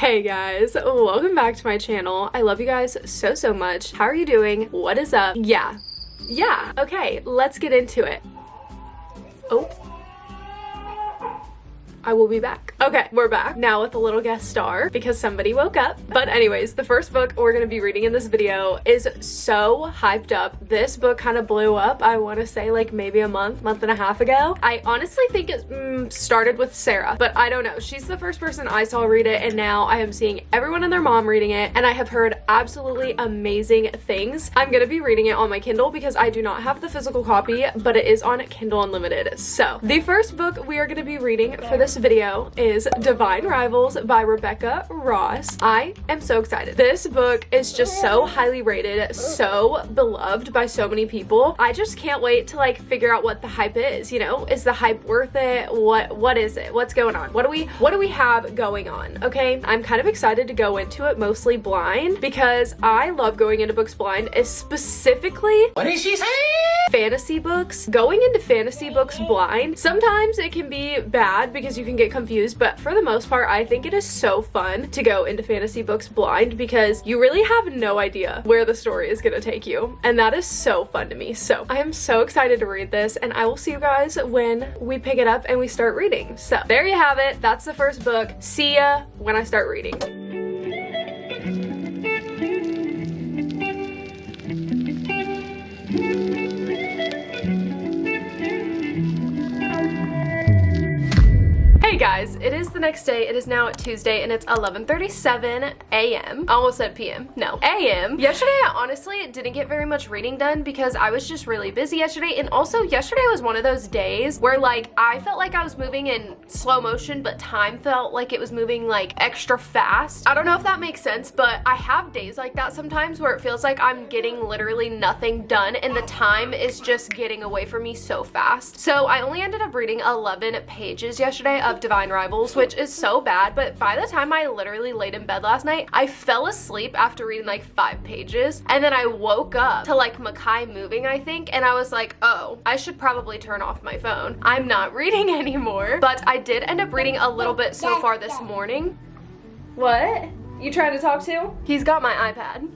Hey guys, welcome back to my channel. I love you guys so much. How are you doing? What is up? Yeah. Okay, let's get into it. Oh, I will be back. Okay, we're back now with a little guest star because somebody woke up. But anyways, the first book we're gonna be reading in this video is so hyped up. This book kind of blew up, I want to say like maybe a month and a half ago. I honestly think it started with Sarah, but I don't know. She's the first person I saw read it, and now I am seeing everyone and their mom reading it, and I have heard absolutely amazing things. I'm gonna be reading it on my Kindle because I do not have the physical copy, but it is on Kindle Unlimited. So the first book we are gonna be reading for this video is Divine Rivals by Rebecca Ross. I am so excited. This book is just so highly rated, so beloved by so many people. I just can't wait to like figure out what the hype is, you know? Is the hype worth it? What is it? What's going on? What do we have going on? Okay, I'm kind of excited to go into it mostly blind because I love going into books blind, specifically, what did she say? Fantasy books. Going into fantasy books blind, sometimes it can be bad because you can get confused, but for the most part I think it is so fun to go into fantasy books blind because you really have no idea where the story is going to take you, and that is so fun to me. So I am so excited to read this, and I will see you guys when we pick it up and we start reading. So there you have it. That's the first book. See ya when I start reading. Hey guys, it is the next day. It is now Tuesday and it's 11:37 a.m. I almost said p.m. No, a.m. Yesterday I honestly didn't get very much reading done because I was just really busy yesterday, and also yesterday was one of those days where like I felt like I was moving in slow motion, but time felt like it was moving like extra fast. I don't know if that makes sense, but I have days like that sometimes where it feels like I'm getting literally nothing done and the time is just getting away from me so fast. So I only ended up reading 11 pages yesterday of Divine Rivals, which is so bad, but by the time I literally laid in bed last night, I fell asleep after reading like 5 pages, and then I woke up to like Makai moving, I think, and I was like, oh, I should probably turn off my phone. I'm not reading anymore. But I did end up reading a little bit so far this morning. What? You trying to talk to? He's got my iPad.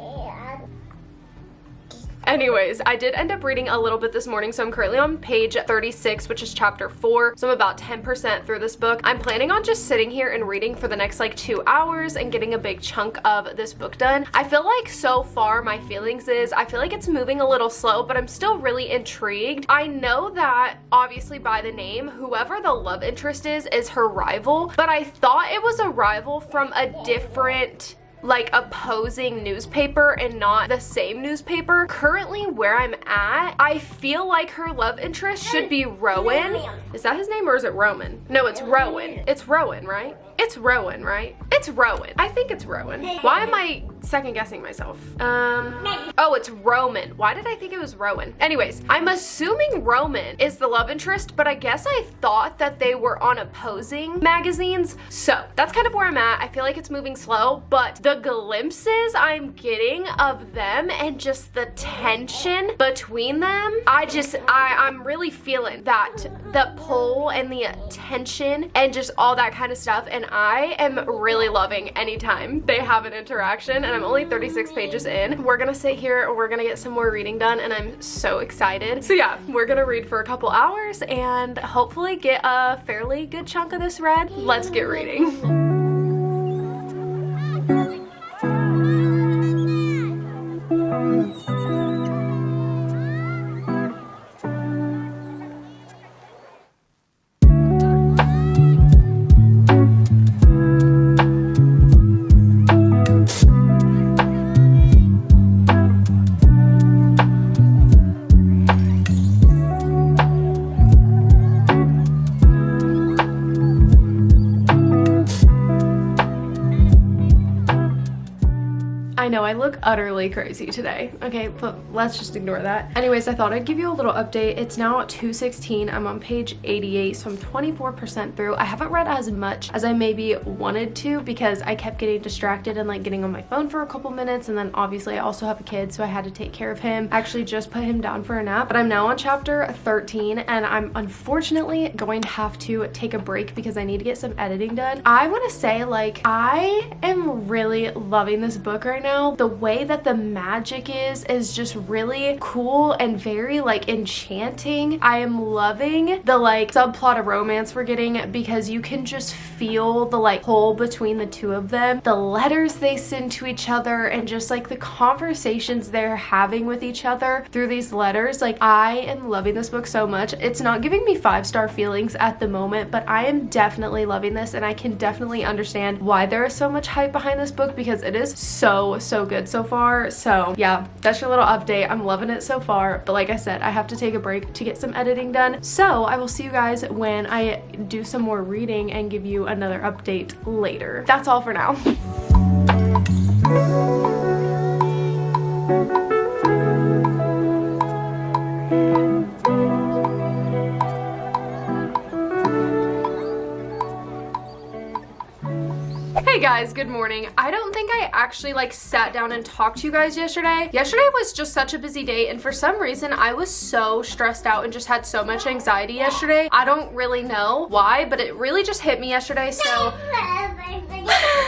Anyways, I did end up reading a little bit this morning, so I'm currently on page 36, which is chapter 4, so I'm about 10% through this book. I'm planning on just sitting here and reading for the next like 2 hours and getting a big chunk of this book done. I feel like so far my feelings is I feel like it's moving a little slow, but I'm still really intrigued. I know that obviously by the name, whoever the love interest is her rival, but I thought it was a rival from a different like opposing newspaper and not the same newspaper. Currently where I'm at, I feel like her love interest should be Rowan. Is that his name or is it Roman? No, it's Rowan. It's Rowan, right? It's Rowan, right? It's Rowan. I think it's Rowan. Why am I second guessing myself? Oh, it's Roman. Why did I think it was Rowan? Anyways, I'm assuming Roman is the love interest, but I guess I thought that they were on opposing magazines. So that's kind of where I'm at. I feel like it's moving slow, but the glimpses I'm getting of them and just the tension between them, I'm really feeling that, the pull and the tension and just all that kind of stuff, and I am really loving anytime they have an interaction, and I'm only 36 pages in. We're gonna sit here, we're gonna get some more reading done, and I'm so excited. So yeah, we're gonna read for a couple hours and hopefully get a fairly good chunk of this read. Let's get reading. I look utterly crazy today. Okay, but let's just ignore that. Anyways, I thought I'd give you a little update. It's now at 2:16. I'm on page 88, so I'm 24% through. I haven't read as much as I maybe wanted to because I kept getting distracted and like getting on my phone for a couple minutes, and then obviously I also have a kid, so I had to take care of him. I actually just put him down for a nap, but I'm now on chapter 13, and I'm unfortunately going to have to take a break because I need to get some editing done. I want to say, like, I am really loving this book right now. The way that the magic is just really cool and very like enchanting. I am loving the like subplot of romance we're getting because you can just feel the like pull between the two of them, the letters they send to each other, and just like the conversations they're having with each other through these letters. Like, I am loving this book so much. It's not giving me 5-star feelings at the moment, but I am definitely loving this, and I can definitely understand why there is so much hype behind this book because it is so good so far. So yeah, that's your little update. I'm loving it so far, but like I said, I have to take a break to get some editing done. So I will see you guys when I do some more reading and give you another update later. That's all for now. Hey guys, good morning. I don't think I actually like sat down and talked to you guys yesterday. Yesterday was just such a busy day, and for some reason I was so stressed out and just had so much anxiety yesterday. I don't really know why, but it really just hit me yesterday.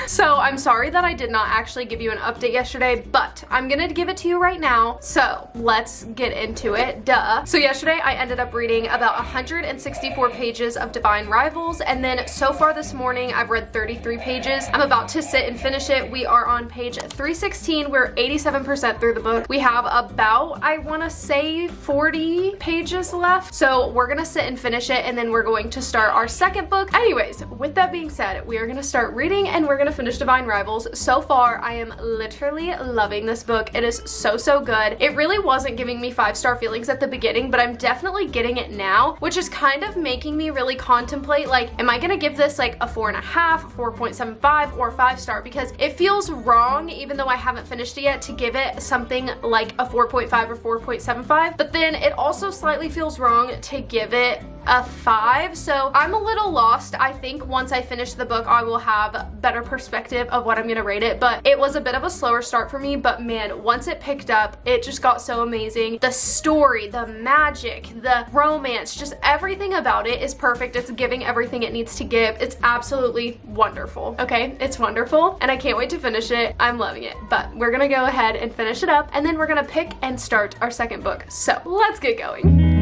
So I'm sorry that I did not actually give you an update yesterday, but I'm gonna give it to you right now. So let's get into it, duh. So yesterday I ended up reading about 164 pages of Divine Rivals, and then so far this morning I've read 33 pages. I'm about to sit and finish it. We are on page 316. We're 87% through the book. We have about, I wanna say, 40 pages left. So we're gonna sit and finish it, and then we're going to start our second book. Anyways, with that being said, we are gonna start reading and we're gonna finish Divine Rivals. So far, I am literally loving this book. It is so good. It really wasn't giving me 5-star feelings at the beginning, but I'm definitely getting it now, which is kind of making me really contemplate, like, am I gonna give this like a 4.5, 4.75, or 5-star? Because it feels wrong, even though I haven't finished it yet, to give it something like a 4.5 or 4.75, but then it also slightly feels wrong to give it a 5. So I'm a little lost. I think once I finish the book, I will have better perspective of what I'm gonna rate it, but it was a bit of a slower start for me. But man, once it picked up, it just got so amazing. The story, the magic, the romance, just everything about it is perfect. It's giving everything it needs to give. It's absolutely wonderful. Okay, it's wonderful, and I can't wait to finish it. I'm loving it, but we're gonna go ahead and finish it up, and then we're gonna pick and start our second book. So let's get going.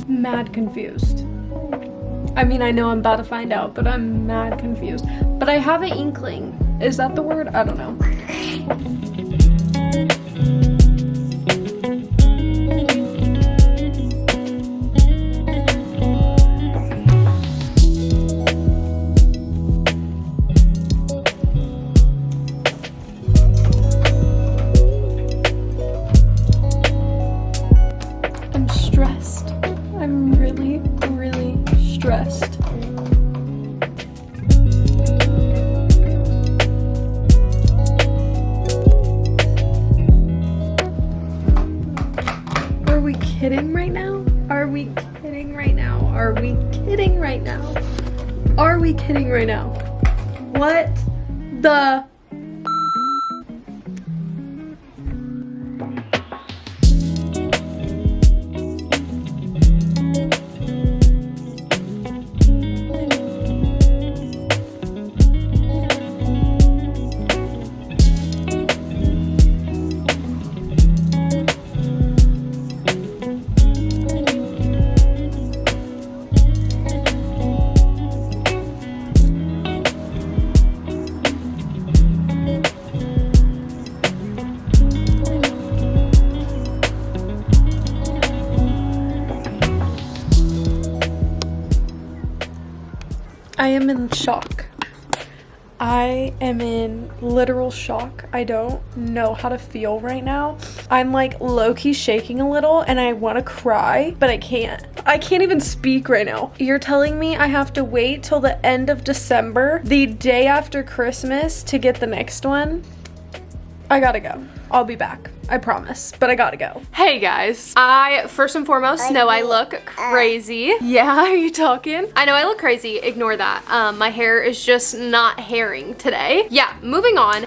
Mad confused. I mean, I know I'm about to find out, but I'm mad confused. But I have an inkling. Is that the word? I don't know. I'm stressed. I'm really stressed. Are we kidding right now? Are we kidding right now? Are we kidding right now? Are we kidding right now? What the? I am in shock. I am in literal shock. I don't know how to feel right now. I'm like low-key shaking a little and I want to cry, but I can't. I can't even speak right now. You're telling me I have to wait till the end of December, the day after Christmas, to get the next one? I gotta go. I'll be back. I promise, but I gotta go. Hey guys, I first and foremost know I look crazy. Yeah, are you talking? I know I look crazy, ignore that. My hair is just not hairing today. Yeah, moving on.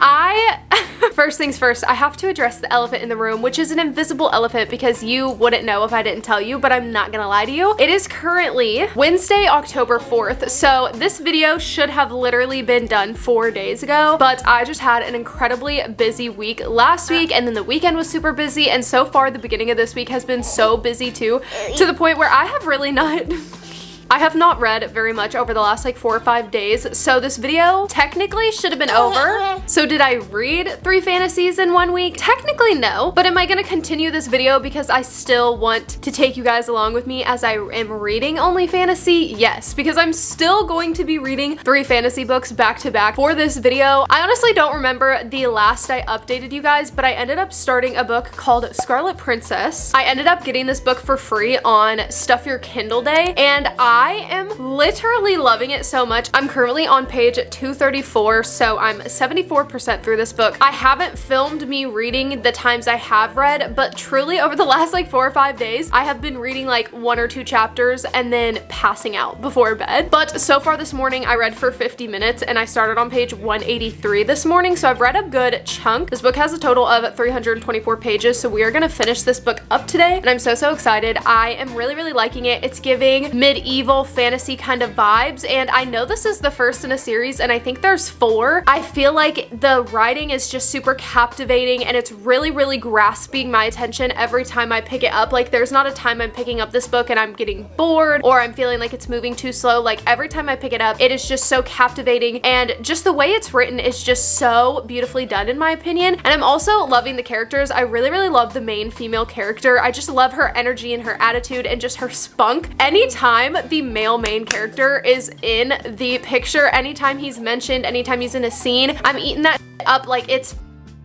First things first, I have to address the elephant in the room, which is an invisible elephant because you wouldn't know if I didn't tell you, but I'm not gonna lie to you. It is currently Wednesday, October 4th, so this video should have literally been done 4 days ago, but I just had an incredibly busy week last week, and then the weekend was super busy, and so far the beginning of this week has been so busy too, to the point where I have not read very much over the last like 4 or 5 days, so this video technically should have been over. So did I read 3 fantasies in 1 week? Technically no, but am I gonna continue this video because I still want to take you guys along with me as I am reading only fantasy? Yes, because I'm still going to be reading 3 fantasy books back to back for this video. I honestly don't remember the last I updated you guys, but I ended up starting a book called Scarlet Princess. I ended up getting this book for free on Stuff Your Kindle Day, and I am literally loving it so much. I'm currently on page 234, so I'm 74% through this book. I haven't filmed me reading the times I have read, but truly over the last like 4 or 5 days, I have been reading like 1 or 2 chapters and then passing out before bed. But so far this morning, I read for 50 minutes and I started on page 183 this morning, so I've read a good chunk. This book has a total of 324 pages, so we are gonna finish this book up today, and I'm so excited. I am really liking it. It's giving medieval fantasy kind of vibes, and I know this is the first in a series, and I think there's 4. I feel like the writing is just super captivating, and it's really grasping my attention every time I pick it up. Like, there's not a time I'm picking up this book and I'm getting bored or I'm feeling like it's moving too slow. Like, every time I pick it up, it is just so captivating, and just the way it's written is just so beautifully done in my opinion. And I'm also loving the characters. I really love the main female character. I just love her energy and her attitude and just her spunk. Anytime the male main character is in the picture, anytime he's mentioned, anytime he's in a scene, I'm eating that up like it's,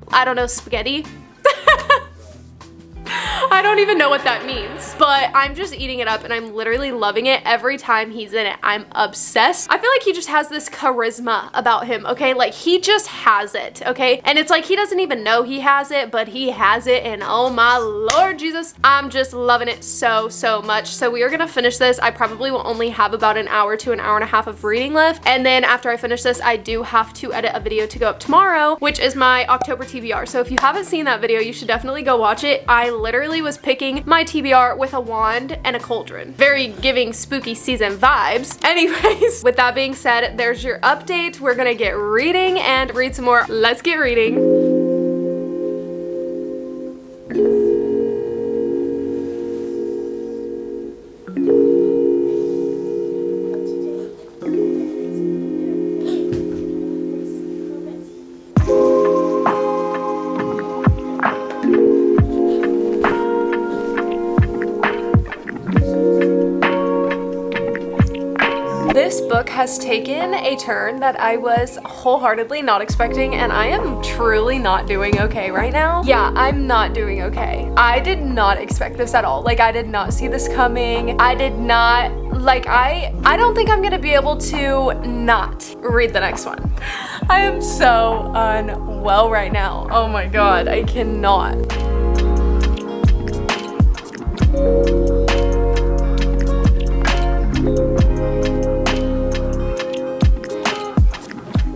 I don't know, spaghetti. I don't even know what that means, but I'm just eating it up and I'm literally loving it every time he's in it. I'm obsessed. I feel like he just has this charisma about him, okay? Like, he just has it, okay? And it's like he doesn't even know he has it, but he has it, and oh my Lord Jesus, I'm just loving it so much. So we are gonna finish this. I probably will only have about an hour to an hour and a half of reading left, and then after I finish this, I do have to edit a video to go up tomorrow, which is my October TBR. So if you haven't seen that video, you should definitely go watch it. I literally was picking my TBR with a wand and a cauldron. Very giving spooky season vibes. Anyways, with that being said, there's your update. We're gonna get reading and read some more. Let's get reading. This book has taken a turn that I was wholeheartedly not expecting, and I am truly not doing okay right now. Yeah, I'm not doing okay. I did not expect this at all. Like, I did not see this coming. I did not, like, I don't think I'm gonna be able to not read the next one. I am so unwell right now. Oh my God, I cannot.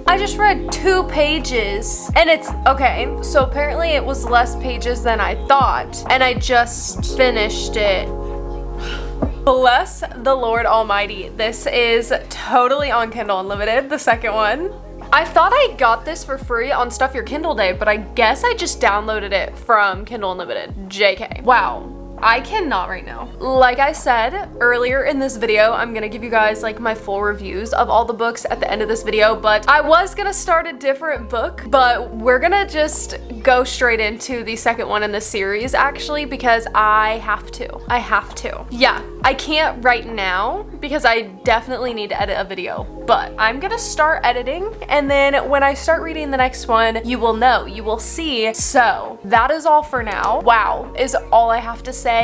I just read 2 pages and it's okay. So apparently it was less pages than I thought, and I just finished it. Bless the Lord Almighty. This is totally on Kindle Unlimited, the second one. I thought I got this for free on Stuff Your Kindle Day, but I guess I just downloaded it from Kindle Unlimited. JK. Wow. I cannot right now. Like I said earlier in this video, I'm gonna give you guys like my full reviews of all the books at the end of this video, but I was gonna start a different book, but we're gonna just go straight into the second one in the series actually, because I have to. Yeah, I can't right now because I definitely need to edit a video, but I'm gonna start editing, and then when I start reading the next one, you will know, you will see. So that is all for now. Wow is all I have to say.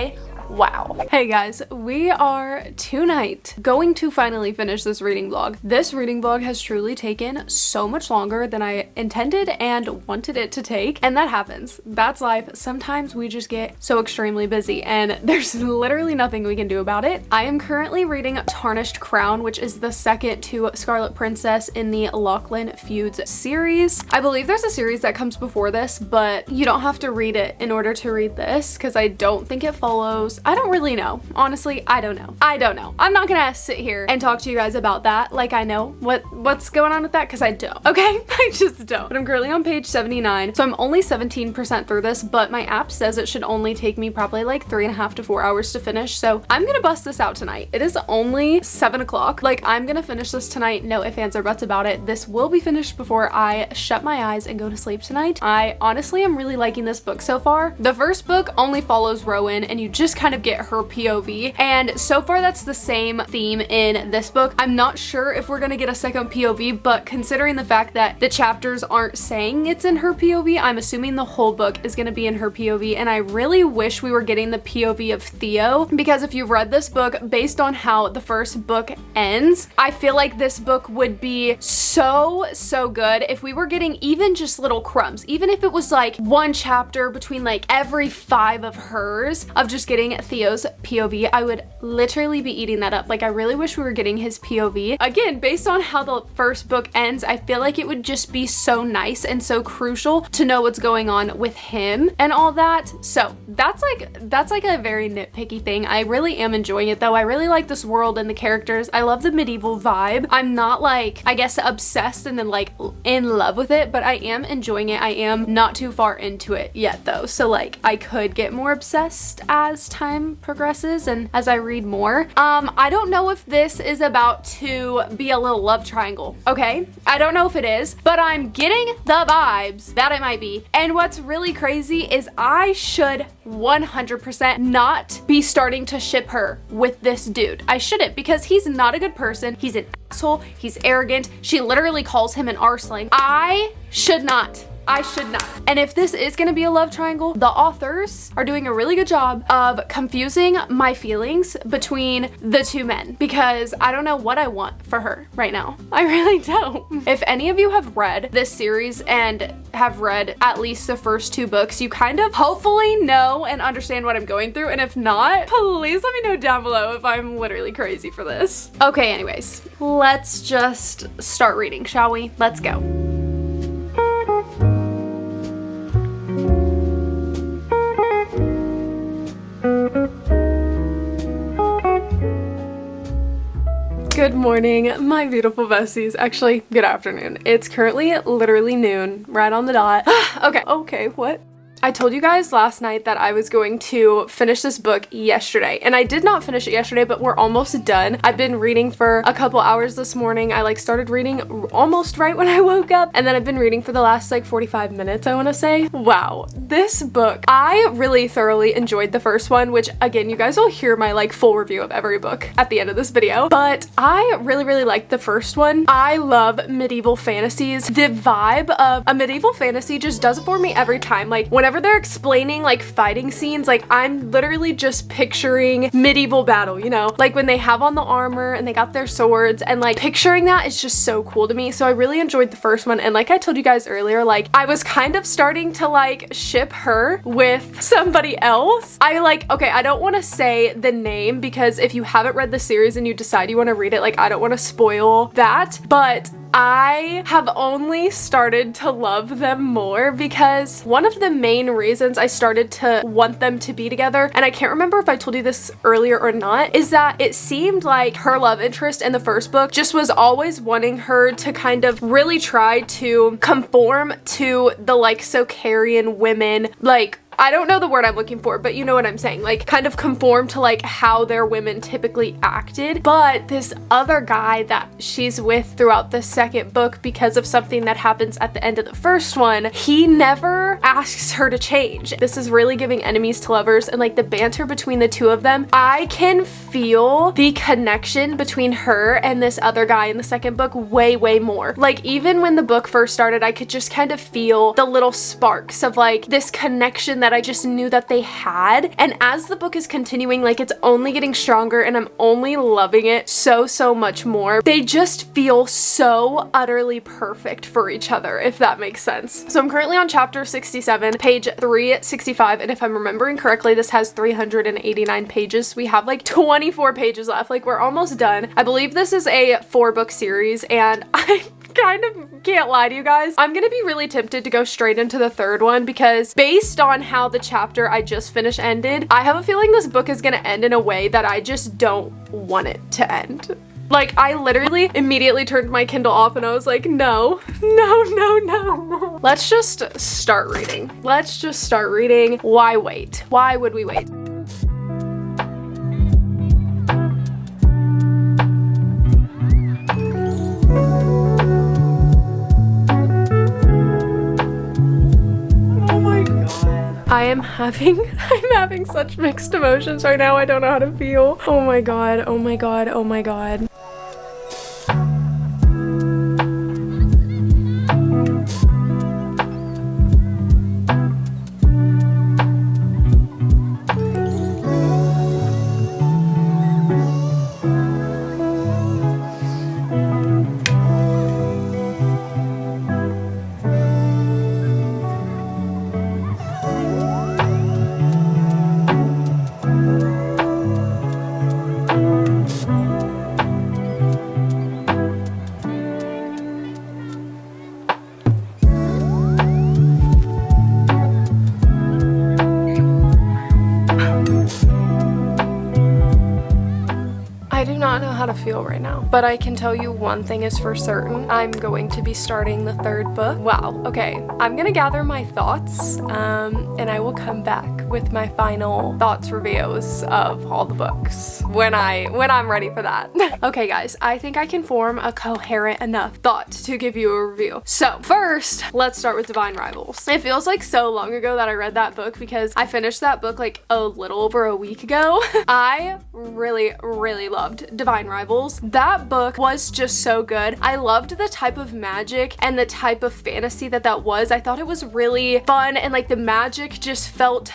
Wow. Hey guys, we are tonight going to finally finish this reading vlog. This reading vlog has truly taken so much longer than I intended and wanted it to take, and that happens. That's life. Sometimes we just get so extremely busy and there's literally nothing we can do about it. I am currently reading Tarnished Crown, which is the second to Scarlet Princess in the Lachlan Feuds series. I believe there's a series that comes before this, but you don't have to read it in order to read this because I don't think it follows. I don't really know. Honestly, I don't know. I'm not gonna sit here and talk to you guys about that like I know what's going on with that, because I don't, okay? I just don't. But I'm currently on page 79, so I'm only 17% through this, but my app says it should only take me probably like 3.5 to 4 hours to finish, so I'm gonna bust this out tonight. It is only 7 o'clock. Like, I'm gonna finish this tonight. No ifs, ands, or buts about it. This will be finished before I shut my eyes and go to sleep tonight. I honestly am really liking this book so far. The first book only follows Rowan, and you just kind of get her POV, and so far that's the same theme in this book. I'm not sure if we're gonna get a second POV, but considering the fact that the chapters aren't saying it's in her POV, I'm assuming the whole book is gonna be in her POV, and I really wish we were getting the POV of Theo, because if you've read this book, based on how the first book ends, I feel like this book would be so good if we were getting even just little crumbs, even if it was like one chapter between like every 5 of hers of just getting Theo's POV. I would literally be eating that up. Like, I really wish we were getting his POV. Again, based on how the first book ends, I feel like it would just be so nice and so crucial to know what's going on with him and all that. So that's like a very nitpicky thing. I really am enjoying it though. I really like this world and the characters. I love the medieval vibe. I'm not like, I guess, obsessed and then like in love with it, but I am enjoying it. I am not too far into it yet though. So like, I could get more obsessed as time progresses and as I read more. I don't know if this is about to be a little love triangle, okay? I don't know if it is, but I'm getting the vibes that it might be. And what's really crazy is I should 100% not be starting to ship her with this dude. I shouldn't, because he's not a good person. He's an asshole. He's arrogant. She literally calls him an arsling. I should not. And if this is gonna be a love triangle, the authors are doing a really good job of confusing my feelings between the two men, because I don't know what I want for her right now. I really don't. If any of you have read this series and have read at least the first 2 books, you kind of hopefully know and understand what I'm going through, and if not, please let me know down below if I'm literally crazy for this. Okay, anyways, let's just start reading, shall we? Let's go. Good morning, my beautiful besties. Actually, good afternoon. It's currently literally noon, right on the dot. Okay, what? I told you guys last night that I was going to finish this book yesterday, and I did not finish it yesterday, but we're almost done. I've been reading for a couple hours this morning. I like started reading almost right when I woke up, and then I've been reading for the last like 45 minutes, I want to say. Wow, this book, I really thoroughly enjoyed the first one, which again, you guys will hear my like full review of every book at the end of this video, but I really liked the first one. I love medieval fantasies. The vibe of a medieval fantasy just does it for me every time. Like, whenever they're explaining like fighting scenes, like I'm literally just picturing medieval battle, you know, like when they have on the armor and they got their swords, and like picturing that is just so cool to me. So I really enjoyed the first one, and like I told you guys earlier, like I was kind of starting to like ship her with somebody else. I don't want to say the name, because if you haven't read the series and you decide you want to read it, like I don't want to spoil that, but I have only started to love them more because one of the main reasons I started to want them to be together, and I can't remember if I told you this earlier or not, is that it seemed like her love interest in the first book just was always wanting her to kind of really try to conform to the like Xoxarian women, like I don't know the word I'm looking for, but you know what I'm saying, like kind of conform to like how their women typically acted. But this other guy that she's with throughout the second book, because of something that happens at the end of the first one, he never asks her to change. This is really giving enemies to lovers, and like the banter between the two of them, I can feel the connection between her and this other guy in the second book way more. Like even when the book first started, I could just kind of feel the little sparks of like this connection that I just knew that they had. And as the book is continuing, like it's only getting stronger and I'm only loving it so much more. They just feel so utterly perfect for each other, if that makes sense. So I'm currently on chapter 67, page 365, and if I'm remembering correctly, this has 389 pages. We have like 24 pages left. Like we're almost done. I believe this is a 4-book series, and I kind of can't lie to you guys, I'm gonna be really tempted to go straight into the third one, because based on how the chapter I just finished ended, I have a feeling this book is gonna end in a way that I just don't want it to end. Like I literally immediately turned my Kindle off and I was like, no. Let's just start reading. Let's just start reading. Why wait? Why would we wait? I'm having such mixed emotions right now. I don't know how to feel. Oh my god, oh my god, oh my god. I do not know how to feel right now, but I can tell you one thing is for certain. I'm going to be starting the third book. Wow, okay. I'm gonna gather my thoughts, and I will come back with my final thoughts reviews of all the books when I'm ready for that. Okay guys, I think I can form a coherent enough thought to give you a review. So first, let's start with Divine Rivals. It feels like so long ago that I read that book, because I finished that book like a little over a week ago. I really loved Divine Rivals. That book was just so good. I loved the type of magic and the type of fantasy that was. I thought it was really fun, and like the magic just felt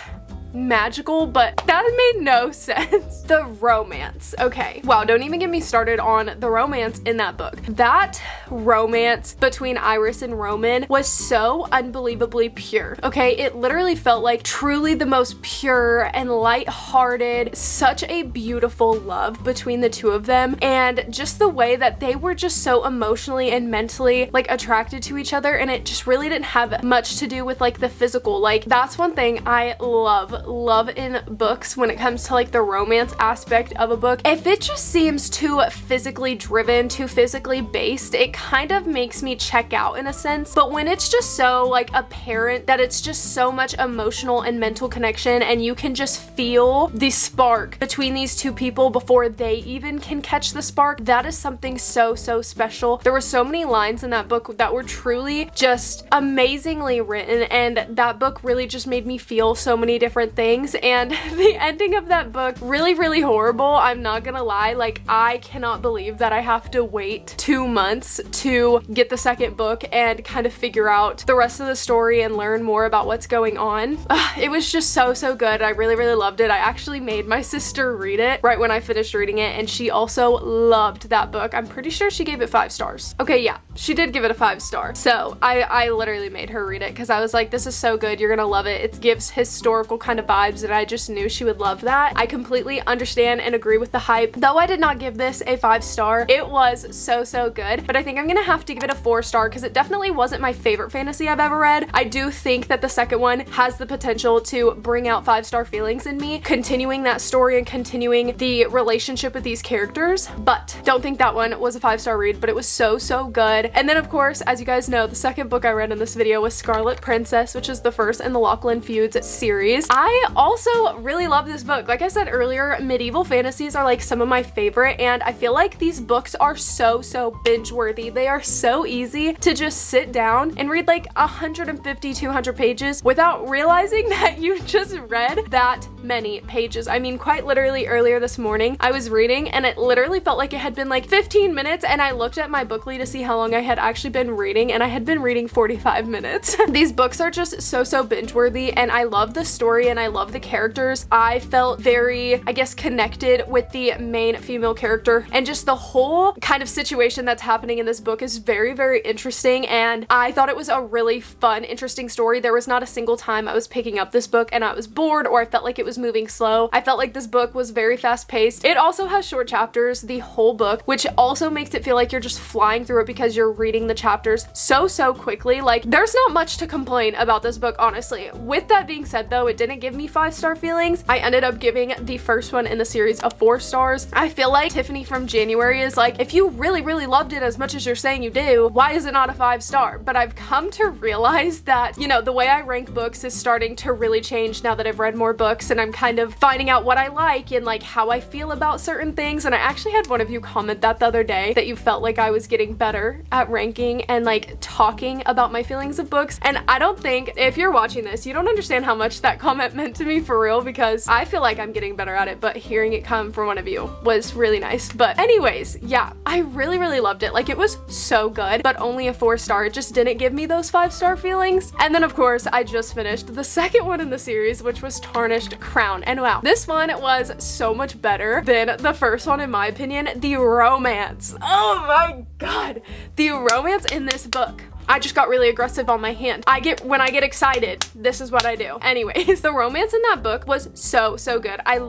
magical, but that made no sense. The romance. Okay. Wow, don't even get me started on the romance in that book. That romance between Iris and Roman was so unbelievably pure. Okay, it literally felt like truly the most pure and light-hearted, such a beautiful love between the two of them, and just the way that they were just so emotionally and mentally like attracted to each other, and it just really didn't have much to do with like the physical. Like that's one thing I love in books when it comes to like the romance aspect of a book. If it just seems too physically driven, too physically based, it kind of makes me check out in a sense. But when it's just so like apparent that it's just so much emotional and mental connection, and you can just feel the spark between these two people before they even can catch the spark, that is something so special. There were so many lines in that book that were truly just amazingly written, and that book really just made me feel so many different things. And the ending of that book, really horrible. I'm not gonna lie, like I cannot believe that I have to wait 2 months to get the second book and kind of figure out the rest of the story and learn more about what's going on. It was just so good. I really loved it. I actually made my sister read it right when I finished reading it, and she also loved that book. I'm pretty sure she gave it 5 stars. Okay, yeah, she did give it a 5-star. So I literally made her read it because I was like, this is so good, you're gonna love it. It gives historical kind of of vibes and I just knew she would love that. I completely understand and agree with the hype. Though I did not give this a 5-star, it was so good, but I think I'm gonna have to give it a 4-star because it definitely wasn't my favorite fantasy I've ever read. I do think that the second one has the potential to bring out 5-star feelings in me, continuing that story and continuing the relationship with these characters, but don't think that one was a 5-star read, but it was so good. And then of course, as you guys know, the second book I read in this video was Scarlet Princess, which is the first in the Lachlan Feuds series. I also really love this book. Like I said earlier, medieval fantasies are like some of my favorite, and I feel like these books are so binge worthy. They are so easy to just sit down and read like 150, 200 pages without realizing that you just read that many pages. I mean, quite literally earlier this morning, I was reading and it literally felt like it had been like 15 minutes, and I looked at my bookly to see how long I had actually been reading, and I had been reading 45 minutes. These books are just so binge worthy, and I love the story and I love the characters. I felt very, I guess, connected with the main female character, and just the whole kind of situation that's happening in this book is very interesting, and I thought it was a really fun, interesting story. There was not a single time I was picking up this book and I was bored or I felt like it was moving slow. I felt like this book was very fast paced. It also has short chapters, the whole book, which also makes it feel like you're just flying through it because you're reading the chapters so quickly. Like, there's not much to complain about this book, honestly. With that being said though, it didn't give me 5-star feelings. I ended up giving the first one in the series a 4 stars. I feel like Tiffany from January is like, if you really loved it as much as you're saying you do, why is it not a 5-star? But I've come to realize that, you know, the way I rank books is starting to really change now that I've read more books, and I'm kind of finding out what I like and like how I feel about certain things. And I actually had one of you comment that the other day, that you felt like I was getting better at ranking and like talking about my feelings of books. And I don't think, if you're watching this, you don't understand how much that comment meant to me for real, because I feel like I'm getting better at it, but hearing it come from one of you was really nice. But anyways, yeah, I really loved it. Like, it was so good, but only a 4-star. It just didn't give me those 5-star feelings. And then of course, I just finished the second one in the series, which was Tarnished Crown. And wow, this one was so much better than the first one in my opinion. The romance, oh my god, the romance in this book. I just got really aggressive on my hand. When I get excited, this is what I do. Anyways, the romance in that book was so good. I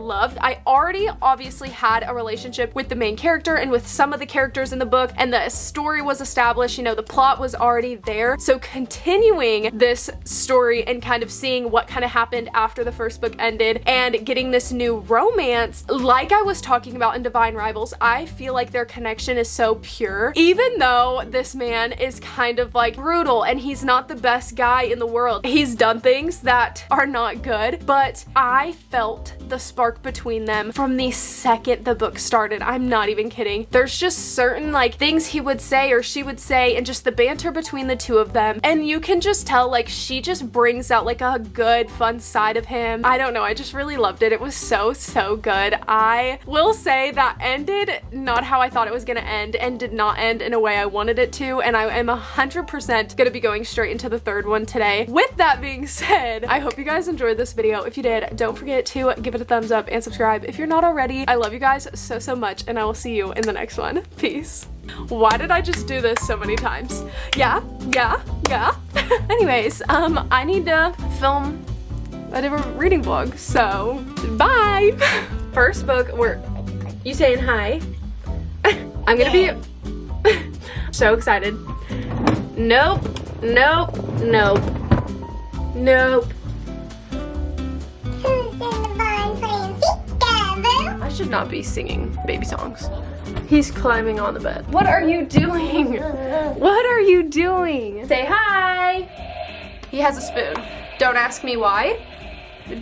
already obviously had a relationship with the main character and with some of the characters in the book, and the story was established, you know, the plot was already there. So continuing this story and kind of seeing what kind of happened after the first book ended and getting this new romance, like I was talking about in Divine Rivals, I feel like their connection is so pure. Even though this man is kind of like brutal and he's not the best guy in the world. He's done things that are not good, but I felt the spark between them from the second the book started. I'm not even kidding. There's just certain like things he would say or she would say, and just the banter between the two of them, and you can just tell like she just brings out like a good fun side of him. I don't know, I just really loved it. It was so good. I will say that ended not how I thought it was gonna end, and did not end in a way I wanted it to, and I am 100% gonna be going straight into the third one today. With that being said, I hope you guys enjoyed this video. If you did, don't forget to give it a thumbs up and subscribe if you're not already. I love you guys so much, and I will see you in the next one. Peace. Why did I just do this so many times? Yeah. Anyways, I need to film a different reading vlog, so bye. First book, you saying hi? I'm gonna be so excited. Nope. I should not be singing baby songs. He's climbing on the bed. What are you doing? What are you doing? Say hi. He has a spoon. Don't ask me why.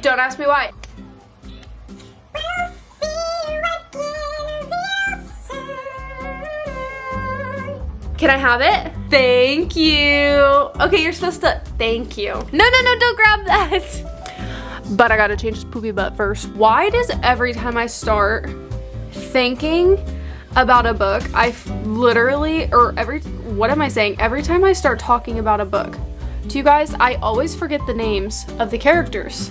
Don't ask me why. Can I have it? Thank you. Okay, you're supposed to, thank you. No, don't grab that. But I gotta change his poopy butt first. Why does every time I start thinking about a book, every time I start talking about a book to you guys, I always forget the names of the characters.